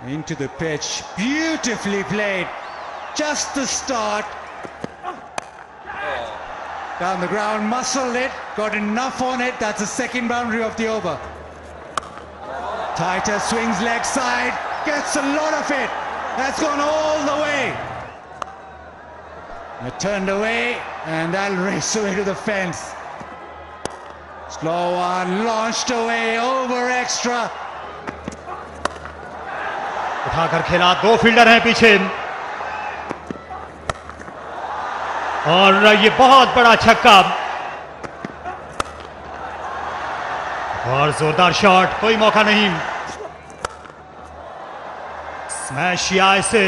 Into the pitch, beautifully played. Just the start. Down the ground, muscled it, got enough on it. That's the second boundary of the over. Tighter swings leg side, gets a lot of it. That's gone all the way. It turned away, and that'll race away to the fence. Slow one, launched away, over extra. उठाकर खेला, दो fielder हैं पीछे और ये बहुत बड़ा छक्का और जोरदार शॉट, कोई मौका नहीं। स्मैश या इसे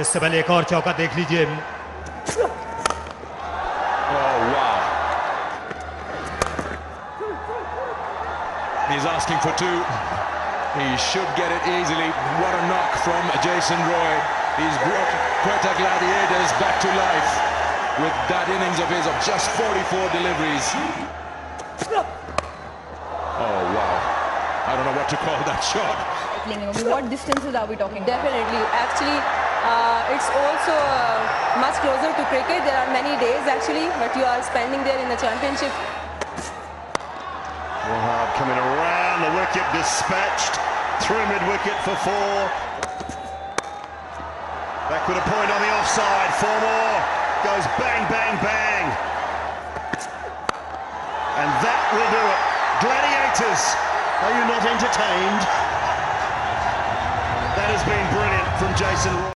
इससे पहले एक और चौका देख लीजिए। He's asking for two. He should get it easily. What a knock from Jason Roy. He's brought Quetta Gladiators back to life with that innings of his of just 44 deliveries. Oh, wow. I don't know what to call that shot. What distances are we talking? Definitely. Actually, it's also much closer to cricket. There are many days actually, but you are spending there in the championship. Wahab coming around the wicket, dispatched through mid-wicket for four. Back with a point on the offside, four more. Goes bang, bang, bang. And that will do it. Gladiators, are you not entertained? That has been brilliant from Jason Roy.